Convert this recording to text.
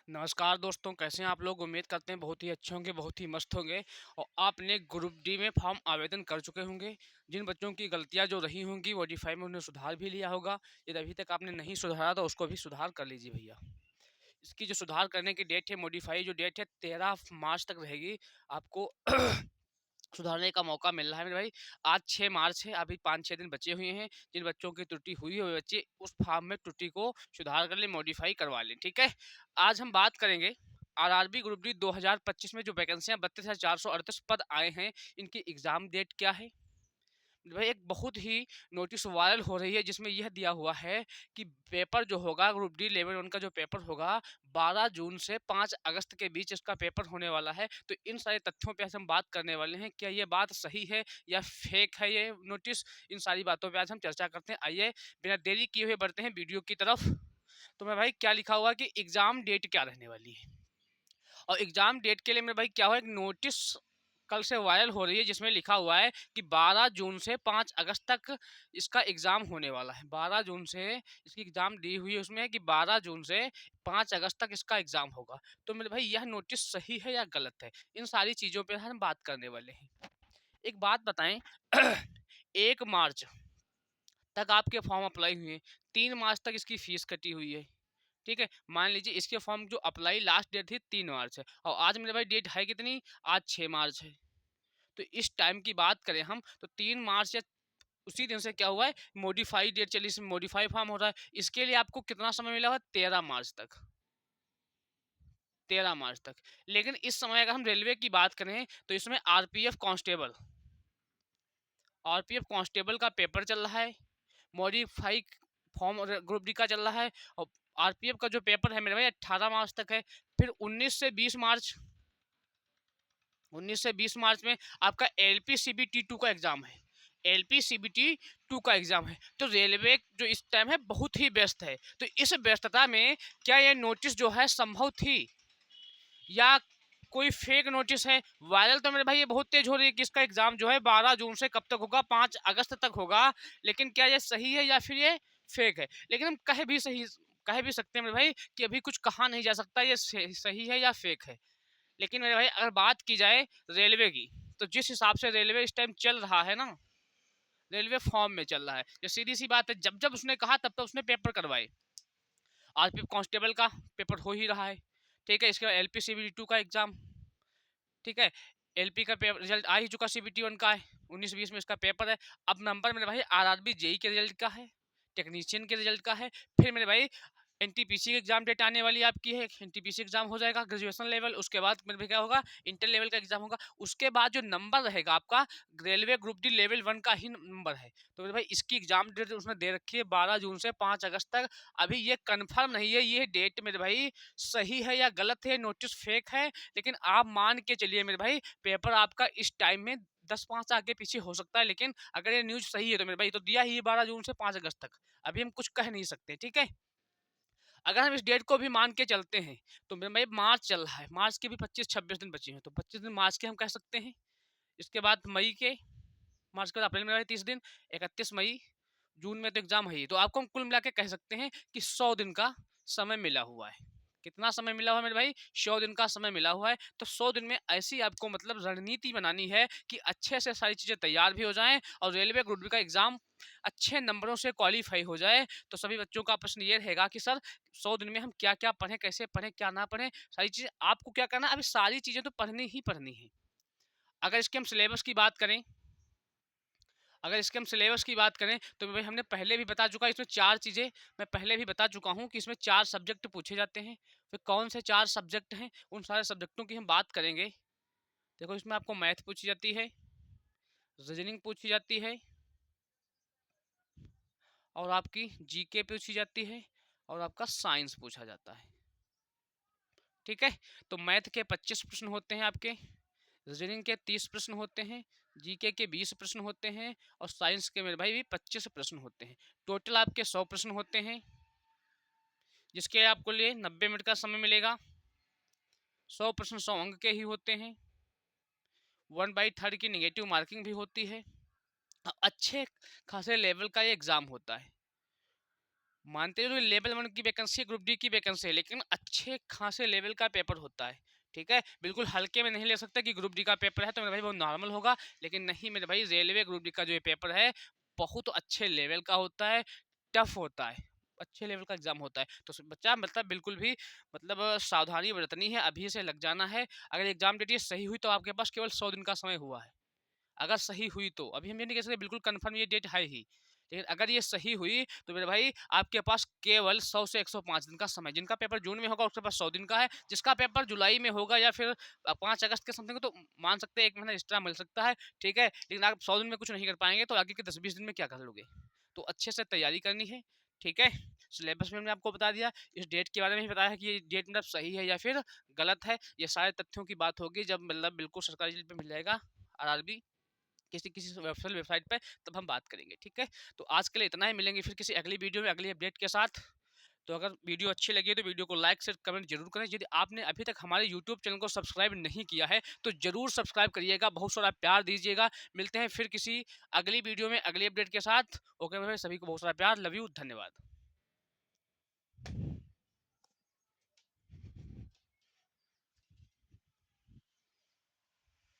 नमस्कार दोस्तों, कैसे हैं आप लोग। उम्मीद करते हैं बहुत ही अच्छे होंगे, बहुत ही मस्त होंगे। और आपने ग्रुप डी में फॉर्म आवेदन कर चुके होंगे। जिन बच्चों की गलतियां जो रही होंगी मॉडिफाई में उन्हें सुधार भी लिया होगा। यदि अभी तक आपने नहीं सुधारा तो उसको भी सुधार कर लीजिए भैया। इसकी जो सुधार करने की डेट है, मॉडिफाई जो डेट है 13 मार्च तक रहेगी। आपको सुधारने का मौका मिल रहा है मेरे भाई। आज 6 मार्च है, अभी 5-6 दिन बचे हुए हैं। जिन बच्चों की त्रुटि हुई है वो बच्चे उस फॉर्म में त्रुटि को सुधार कर ले, मॉडिफाई करवा लें, ठीक है। आज हम बात करेंगे आरआरबी ग्रुप डी 2025 में जो वैकेंसियां 32,438 पद आए हैं, इनकी एग्जाम डेट क्या है। भाई एक बहुत ही नोटिस वायरल हो रही है जिसमें यह दिया हुआ है कि पेपर जो होगा ग्रुप डी लेवल 1 का जो पेपर होगा 12 जून से 5 अगस्त के बीच इसका पेपर होने वाला है। तो इन सारे तथ्यों पे आज हम बात करने वाले हैं, क्या ये बात सही है या फेक है ये नोटिस। इन सारी बातों पे आज हम चर्चा करते हैं। आइए बिना देरी किए हुए बढ़ते हैं वीडियो की तरफ। तो मैं भाई क्या लिखा हुआ है कि एग्जाम डेट क्या रहने वाली है। और एग्जाम डेट के लिए मेरे भाई क्या हुआ, एक नोटिस कल से वायरल हो रही है जिसमें लिखा हुआ है कि 12 जून से 5 अगस्त तक इसका एग्जाम होने वाला है। 12 जून से इसकी एग्जाम दी हुई है, उसमें है कि 12 जून से 5 अगस्त तक इसका एग्जाम होगा। तो मेरे भाई यह नोटिस सही है या गलत है, इन सारी चीजों पे हम बात करने वाले हैं। एक बात बताएं 1 मार्च तक आपके फॉर्म अप्लाई हुए, 3 मार्च तक इसकी फीस कटी हुई है, ठीक है। मान लीजिए इसके फॉर्म जो अप्लाई लास्ट डेट थी 3 मार्च है और आज मेरे भाई डेट है कितनी, आज 6 मार्च है। तो इस टाइम की बात करें हम तो 3 मार्च या उसी दिन से क्या हुआ है, मॉडिफाई डेट चली, इसमें मॉडिफाई फॉर्म हो रहा है। इसके लिए आपको कितना समय मिला हुआ, 13 मार्च तक, 13 मार्च तक। लेकिन इस समय अगर हम रेलवे की बात करें तो इसमें आरपीएफ कांस्टेबल का पेपर चल रहा है, मॉडिफाई फॉर्म ग्रुप डी का चल रहा है। और आरपीएफ का जो पेपर है मेरे भाई 18 मार्च तक है। फिर 19 से 20 मार्च में आपका एलपी सीबीटी 2 का एग्जाम है। एलपी सीबीटी 2 का एग्जाम है। तो रेलवे जो इस टाइम है बहुत ही व्यस्त है। तो इस व्यस्तता में क्या यह नोटिस जो है संभव थी या कोई फेक नोटिस है। वायरल तो मेरे भाई ये बहुत तेज हो रही है कि इसका एग्जाम जो है 12 जून से कब तक होगा, 5 अगस्त तक होगा। लेकिन क्या ये सही है या फिर ये फेक है। लेकिन हम कह भी सकते हैं मेरे भाई कि अभी कुछ कहा नहीं जा सकता ये सही है या फेक है। लेकिन मेरे भाई अगर बात की जाए रेलवे की, तो जिस हिसाब से रेलवे इस टाइम चल रहा है ना, रेलवे फॉर्म में चल रहा है। जो सीधी सी बात है, जब जब उसने कहा तब तब उसने पेपर करवाए। आरपीएफ कांस्टेबल का पेपर हो ही रहा है, ठीक है। इसके बाद एलपी सीबीटी 2 का एग्जाम, ठीक है। एलपी का पेपर रिजल्ट आ ही चुका, सीबीटी 1 का है, 19-20 में इसका पेपर है। अब नंबर मेरे भाई आरआरबी जेई के रिजल्ट का है, टेक्नीशियन के रिजल्ट का है। फिर मेरे भाई एनटीपीसी की एग्जाम डेट आने वाली है आपकी है, एनटीपीसी एग्जाम हो जाएगा ग्रेजुएशन लेवल। उसके बाद मेरे भाई क्या होगा, इंटर लेवल का एग्जाम होगा। उसके बाद जो नंबर रहेगा आपका रेलवे ग्रुप डी लेवल 1 का ही नंबर है। तो मेरे भाई इसकी एग्जाम डेट उसने दे रखी है 12 जून से 5 अगस्त तक। अभी ये कंफर्म नहीं है ये डेट मेरे भाई सही है या गलत है, नोटिस फेक है। लेकिन आप मान के चलिए मेरे भाई पेपर आपका इस टाइम में 10-5 आगे पीछे हो सकता है। लेकिन अगर ये न्यूज सही है तो मेरे भाई तो दिया ही 12 जून से 5 अगस्त तक। अभी हम कुछ कह नहीं सकते, ठीक है। अगर हम इस डेट को भी मान के चलते हैं तो मेरे भाई मार्च चल रहा है, मार्च के भी 25-26 दिन बचे हैं। तो 25 दिन मार्च के हम कह सकते हैं। इसके बाद मई के, मार्च के बाद अप्रैल में भाई 30 दिन, 31 मई, जून में तो एग्जाम है ही। तो आपको हम कुल मिला के कह सकते हैं कि 100 दिन का समय मिला हुआ है। कितना समय मिला हुआ है मेरे भाई, 100 दिन का समय मिला हुआ है। तो 100 दिन में ऐसी आपको मतलब रणनीति बनानी है कि अच्छे से सारी चीजें तैयार भी हो जाएं और रेलवे ग्रुप डी का एग्जाम अच्छे नंबरों से क्वालिफाई हो जाए। तो सभी बच्चों का प्रश्न ये रहेगा कि सर 100 दिन में हम क्या क्या पढ़ें, कैसे पढ़ें, क्या ना पढ़ें। सारी चीजें आपको क्या करना है, अभी सारी चीजें तो पढ़नी ही पढ़नी है। अगर इसके हम सिलेबस की बात करें, अगर इसके हम सिलेबस की बात करें तो भाई हमने पहले भी बता चुका, इसमें 4 चीज़ें मैं पहले भी बता चुका हूँ कि इसमें 4 सब्जेक्ट पूछे जाते हैं। फिर कौन से 4 सब्जेक्ट हैं, उन सारे सब्जेक्टों की हम बात करेंगे। देखो इसमें आपको मैथ पूछी जाती है, रीजनिंग पूछी जाती है, और आपकी जीके पूछी जाती है, और आपका साइंस पूछा जाता है, ठीक है। तो मैथ के 25 प्रश्न होते हैं आपके, रीजनिंग के 30 प्रश्न होते हैं, जीके के 20 प्रश्न होते हैं, और साइंस के मेरे भाई भी 25 प्रश्न होते हैं। टोटल आपके 100 प्रश्न होते हैं, जिसके आपको लिए 90 मिनट का समय मिलेगा। 100 प्रश्न 100 अंक के ही होते हैं। 1/3 की निगेटिव मार्किंग भी होती है। अच्छे खासे लेवल का ये एग्जाम होता है। मानते हैं जो लेवल 1 की वैकेंसी ग्रुप डी की वैकेंसी है, लेकिन अच्छे खासे लेवल का पेपर होता है। ठीक है, बिल्कुल हल्के में नहीं ले सकता कि ग्रुप डी का पेपर है तो मेरे भाई वो नॉर्मल होगा, लेकिन नहीं मेरे भाई, रेलवे ग्रुप डी का जो ये पेपर है बहुत अच्छे लेवल का होता है, टफ होता है, अच्छे लेवल का एग्जाम होता है। तो बच्चा मतलब बिल्कुल भी मतलब सावधानी बरतनी है, अभी से लग जाना है। अगर एग्जाम डेट ये सही हुई तो आपके पास केवल 100 दिन का समय हुआ है। अगर सही हुई तो, अभी हम ये नहीं कह सकते बिल्कुल कंफर्म ये डेट है ही, लेकिन अगर ये सही हुई तो मेरे भाई आपके पास केवल 100 से 105 दिन का समय। जिनका पेपर जून में होगा उसके पास 100 दिन का है, जिसका पेपर जुलाई में होगा या फिर 5 अगस्त के समथिंग तो मान सकते हैं 1 महीना एक्स्ट्रा मिल सकता है। ठीक है, लेकिन आप 100 दिन में कुछ नहीं कर पाएंगे तो आगे के 10-20 दिन में क्या कर लोगे? तो अच्छे से तैयारी करनी है। ठीक है, सिलेबस में मैंने आपको बता दिया, इस डेट के बारे में भी बताया है कि ये डेट मतलब सही है या फिर गलत है। ये सारे तथ्यों की बात होगी जब मतलब बिल्कुल सरकारी पे मिल जाएगा आरआरबी किसी किसी वेबसाइट पे, तब हम बात करेंगे। ठीक है, तो आज के लिए इतना ही, मिलेंगे फिर किसी अगली वीडियो में अगली अपडेट के साथ। तो अगर वीडियो अच्छी लगी है तो वीडियो को लाइक शेयर कमेंट जरूर करें। यदि आपने अभी तक हमारे यूट्यूब चैनल को सब्सक्राइब नहीं किया है तो जरूर सब्सक्राइब करिएगा, बहुत सारा प्यार दीजिएगा। मिलते हैं फिर किसी अगली वीडियो में अगली अपडेट के साथ। ओके भाई, सभी को बहुत सारा प्यार, लव यू, धन्यवाद।